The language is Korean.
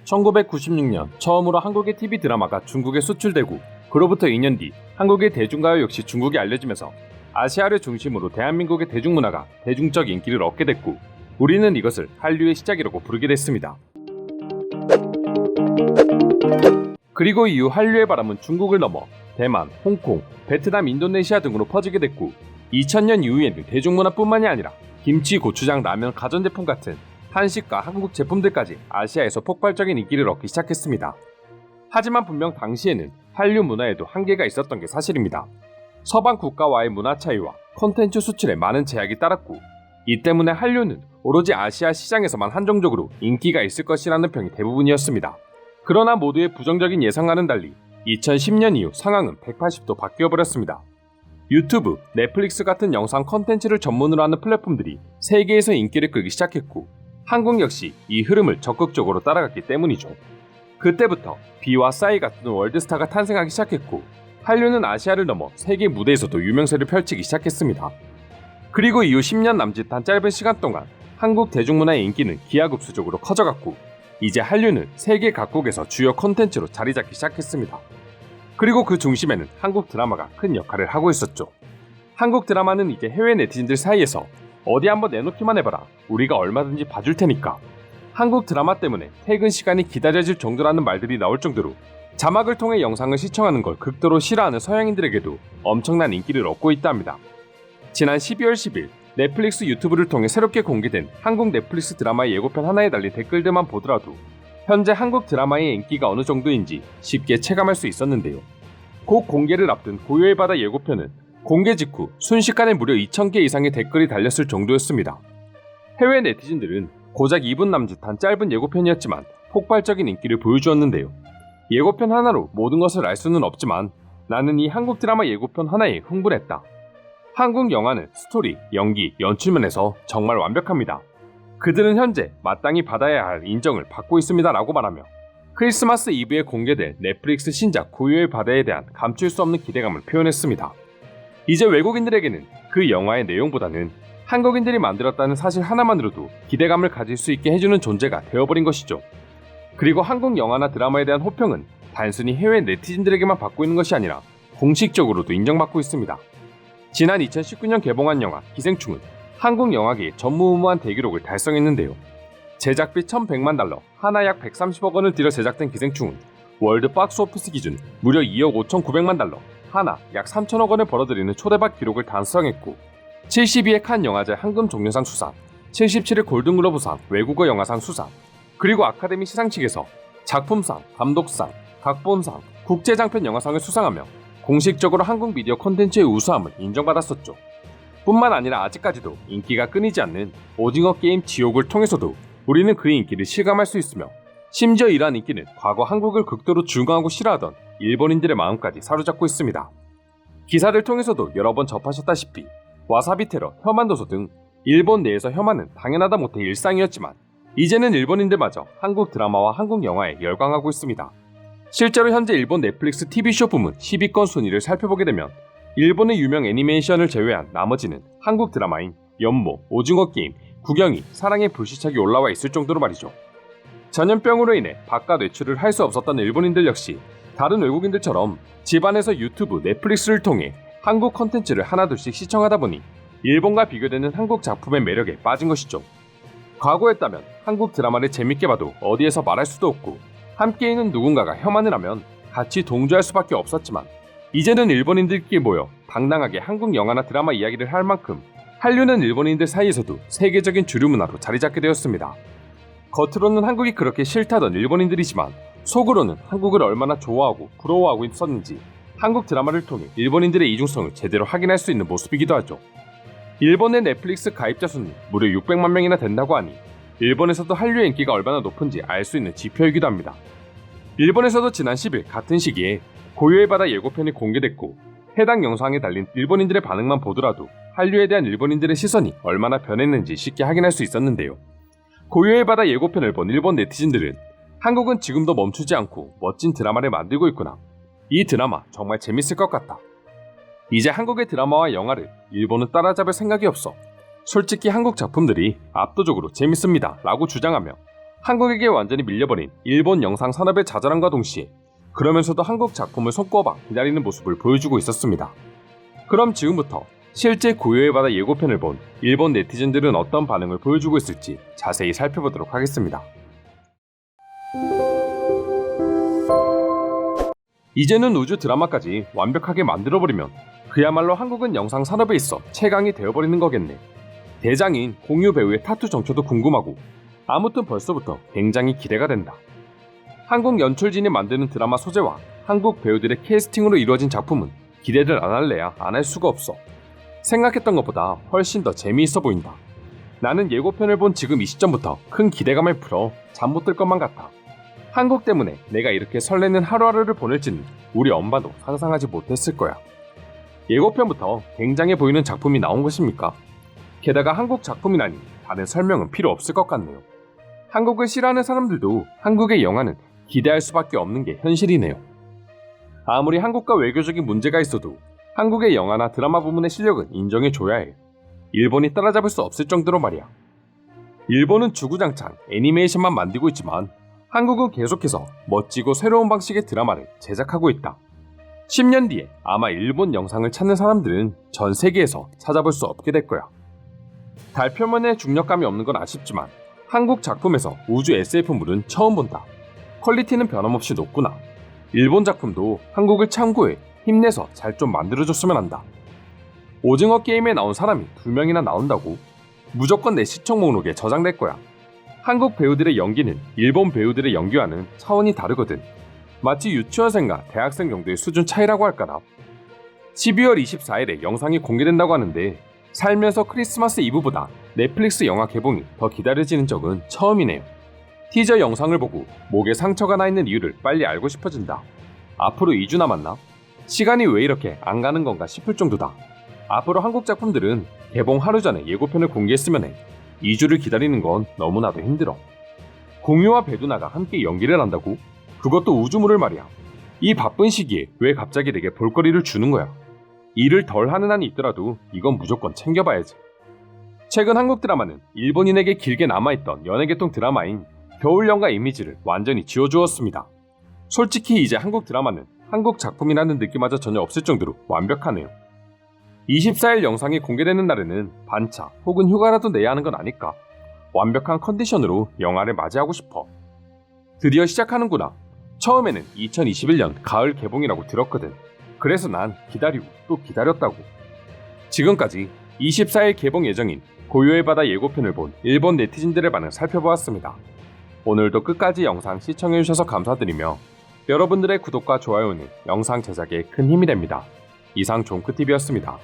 1996년 처음으로 한국의 TV 드라마가 중국에 수출되고 그로부터 2년 뒤 한국의 대중가요 역시 중국에 알려지면서 아시아를 중심으로 대한민국의 대중문화가 대중적 인기를 얻게 됐고 우리는 이것을 한류의 시작이라고 부르게 됐습니다. 그리고 이후 한류의 바람은 중국을 넘어 대만, 홍콩, 베트남, 인도네시아 등으로 퍼지게 됐고 2000년 이후에는 대중문화뿐만이 아니라 김치, 고추장, 라면, 가전제품 같은 한식과 한국 제품들까지 아시아에서 폭발적인 인기를 얻기 시작했습니다. 하지만 분명 당시에는 한류 문화에도 한계가 있었던 게 사실입니다. 서방 국가와의 문화 차이와 콘텐츠 수출에 많은 제약이 따랐고 이 때문에 한류는 오로지 아시아 시장에서만 한정적으로 인기가 있을 것이라는 평이 대부분이었습니다. 그러나 모두의 부정적인 예상과는 달리 2010년 이후 상황은 180도 바뀌어버렸습니다. 유튜브, 넷플릭스 같은 영상 콘텐츠를 전문으로 하는 플랫폼들이 세계에서 인기를 끌기 시작했고 한국 역시 이 흐름을 적극적으로 따라갔기 때문이죠. 그때부터 비와 싸이 같은 월드스타가 탄생하기 시작했고 한류는 아시아를 넘어 세계 무대에서도 유명세를 펼치기 시작했습니다. 그리고 이후 10년 남짓한 짧은 시간 동안 한국 대중문화의 인기는 기하급수적으로 커져갔고 이제 한류는 세계 각국에서 주요 콘텐츠로 자리 잡기 시작했습니다. 그리고 그 중심에는 한국 드라마가 큰 역할을 하고 있었죠. 한국 드라마는 이제 해외 네티즌들 사이에서 어디 한번 내놓기만 해봐라, 우리가 얼마든지 봐줄 테니까, 한국 드라마 때문에 퇴근 시간이 기다려질 정도라는 말들이 나올 정도로 자막을 통해 영상을 시청하는 걸 극도로 싫어하는 서양인들에게도 엄청난 인기를 얻고 있다 합니다. 지난 12월 10일 넷플릭스 유튜브를 통해 새롭게 공개된 한국 넷플릭스 드라마의 예고편 하나에 달린 댓글들만 보더라도 현재 한국 드라마의 인기가 어느 정도인지 쉽게 체감할 수 있었는데요. 곧 공개를 앞둔 고요의 바다 예고편은 공개 직후 순식간에 무려 2,000개 이상의 댓글이 달렸을 정도였습니다. 해외 네티즌들은 고작 2분 남짓한 짧은 예고편이었지만 폭발적인 인기를 보여주었는데요. 예고편 하나로 모든 것을 알 수는 없지만 나는 이 한국 드라마 예고편 하나에 흥분했다. 한국 영화는 스토리, 연기, 연출면에서 정말 완벽합니다. 그들은 현재 마땅히 받아야 할 인정을 받고 있습니다 라고 말하며 크리스마스 이브에 공개될 넷플릭스 신작 고요의 바다에 대한 감출 수 없는 기대감을 표현했습니다. 이제 외국인들에게는 그 영화의 내용보다는 한국인들이 만들었다는 사실 하나만으로도 기대감을 가질 수 있게 해주는 존재가 되어버린 것이죠. 그리고 한국 영화나 드라마에 대한 호평은 단순히 해외 네티즌들에게만 받고 있는 것이 아니라 공식적으로도 인정받고 있습니다. 지난 2019년 개봉한 영화 기생충은 한국 영화계의 전무후무한 대기록을 달성했는데요. 제작비 1,100만 달러, 하나 약 130억 원을 들여 제작된 기생충은 월드 박스오피스 기준 무려 2억 5,900만 달러, 하나 약 3천억 원을 벌어들이는 초대박 기록을 달성했고 72회 칸 영화제 황금 종려상 수상, 77회 골든글러브상 외국어 영화상 수상, 그리고 아카데미 시상식에서 작품상, 감독상, 각본상, 국제장편 영화상을 수상하며 공식적으로 한국 미디어 콘텐츠의 우수함을 인정받았었죠. 뿐만 아니라 아직까지도 인기가 끊이지 않는 오징어 게임 지옥을 통해서도 우리는 그 인기를 실감할 수 있으며 심지어 이러한 인기는 과거 한국을 극도로 중화하고 싫어하던 일본인들의 마음까지 사로잡고 있습니다. 기사를 통해서도 여러 번 접하셨다시피 와사비 테러, 혐한 도서 등 일본 내에서 혐한은 당연하다 못해 일상이었지만 이제는 일본인들마저 한국 드라마와 한국 영화에 열광하고 있습니다. 실제로 현재 일본 넷플릭스 TV쇼 부문 10위권 순위를 살펴보게 되면 일본의 유명 애니메이션을 제외한 나머지는 한국 드라마인 연모, 오징어 게임, 구경이, 사랑의 불시착이 올라와 있을 정도로 말이죠. 전염병으로 인해 바깥 외출을 할 수 없었던 일본인들 역시 다른 외국인들처럼 집안에서 유튜브, 넷플릭스를 통해 한국 컨텐츠를 하나둘씩 시청하다 보니 일본과 비교되는 한국 작품의 매력에 빠진 것이죠. 과거였다면 한국 드라마를 재밌게 봐도 어디에서 말할 수도 없고 함께 있는 누군가가 혐한을 하면 같이 동조할 수밖에 없었지만 이제는 일본인들끼리 모여 당당하게 한국 영화나 드라마 이야기를 할 만큼 한류는 일본인들 사이에서도 세계적인 주류 문화로 자리 잡게 되었습니다. 겉으로는 한국이 그렇게 싫다던 일본인들이지만 속으로는 한국을 얼마나 좋아하고 부러워하고 있었는지 한국 드라마를 통해 일본인들의 이중성을 제대로 확인할 수 있는 모습이기도 하죠. 일본의 넷플릭스 가입자 수는 무려 600만 명이나 된다고 하니 일본에서도 한류의 인기가 얼마나 높은지 알 수 있는 지표이기도 합니다. 일본에서도 지난 10일 같은 시기에 고요의 바다 예고편이 공개됐고 해당 영상에 달린 일본인들의 반응만 보더라도 한류에 대한 일본인들의 시선이 얼마나 변했는지 쉽게 확인할 수 있었는데요. 고요의 바다 예고편을 본 일본 네티즌들은 한국은 지금도 멈추지 않고 멋진 드라마를 만들고 있구나. 이 드라마 정말 재밌을 것 같다. 이제 한국의 드라마와 영화를 일본은 따라잡을 생각이 없어. 솔직히 한국 작품들이 압도적으로 재밌습니다 라고 주장하며 한국에게 완전히 밀려버린 일본 영상 산업의 자잘함과 동시에 그러면서도 한국 작품을 손꼽아 기다리는 모습을 보여주고 있었습니다. 그럼 지금부터 실제 고요의 바다 예고편을 본 일본 네티즌들은 어떤 반응을 보여주고 있을지 자세히 살펴보도록 하겠습니다. 이제는 우주 드라마까지 완벽하게 만들어버리면 그야말로 한국은 영상 산업에 있어 최강이 되어버리는 거겠네. 대장인 공유 배우의 타투 정체도 궁금하고 아무튼 벌써부터 굉장히 기대가 된다. 한국 연출진이 만드는 드라마 소재와 한국 배우들의 캐스팅으로 이루어진 작품은 기대를 안 할래야 안 할 수가 없어. 생각했던 것보다 훨씬 더 재미있어 보인다. 나는 예고편을 본 지금 이 시점부터 큰 기대감을 풀어 잠 못 들 것만 같아. 한국 때문에 내가 이렇게 설레는 하루하루를 보낼지는 우리 엄마도 상상하지 못했을 거야. 예고편부터 굉장해 보이는 작품이 나온 것입니까? 게다가 한국 작품이라니 다른 설명은 필요 없을 것 같네요. 한국을 싫어하는 사람들도 한국의 영화는 기대할 수밖에 없는 게 현실이네요. 아무리 한국과 외교적인 문제가 있어도 한국의 영화나 드라마 부문의 실력은 인정해줘야 해. 일본이 따라잡을 수 없을 정도로 말이야. 일본은 주구장창 애니메이션만 만들고 있지만 한국은 계속해서 멋지고 새로운 방식의 드라마를 제작하고 있다. 10년 뒤에 아마 일본 영상을 찾는 사람들은 전 세계에서 찾아볼 수 없게 될 거야. 달 표면에 중력감이 없는 건 아쉽지만 한국 작품에서 우주 SF물은 처음 본다. 퀄리티는 변함없이 높구나. 일본 작품도 한국을 참고해 힘내서 잘 좀 만들어줬으면 한다. 오징어 게임에 나온 사람이 2명이나 나온다고? 무조건 내 시청 목록에 저장될 거야. 한국 배우들의 연기는 일본 배우들의 연기와는 차원이 다르거든. 마치 유치원생과 대학생 정도의 수준 차이라고 할까나. 12월 24일에 영상이 공개된다고 하는데 살면서 크리스마스 이브보다 넷플릭스 영화 개봉이 더 기다려지는 적은 처음이네요. 티저 영상을 보고 목에 상처가 나 있는 이유를 빨리 알고 싶어진다. 앞으로 2주 남았나? 시간이 왜 이렇게 안 가는 건가 싶을 정도다. 앞으로 한국 작품들은 개봉 하루 전에 예고편을 공개했으면 해. 2주를 기다리는 건 너무나도 힘들어. 공유와 배두나가 함께 연기를 한다고? 그것도 우주물을 말이야. 이 바쁜 시기에 왜 갑자기 내게 볼거리를 주는 거야? 일을 덜 하는 한이 있더라도 이건 무조건 챙겨봐야지. 최근 한국 드라마는 일본인에게 길게 남아있던 연예계통 드라마인 겨울연가 이미지를 완전히 지워주었습니다. 솔직히 이제 한국 드라마는 한국 작품이라는 느낌마저 전혀 없을 정도로 완벽하네요. 24일 영상이 공개되는 날에는 반차 혹은 휴가라도 내야 하는 건 아닐까? 완벽한 컨디션으로 영화를 맞이하고 싶어. 드디어 시작하는구나. 처음에는 2021년 가을 개봉이라고 들었거든. 그래서 난 기다리고 또 기다렸다고. 지금까지 24일 개봉 예정인 고요의 바다 예고편을 본 일본 네티즌들의 반응 살펴보았습니다. 오늘도 끝까지 영상 시청해주셔서 감사드리며 여러분들의 구독과 좋아요는 영상 제작에 큰 힘이 됩니다. 이상 종크TV였습니다.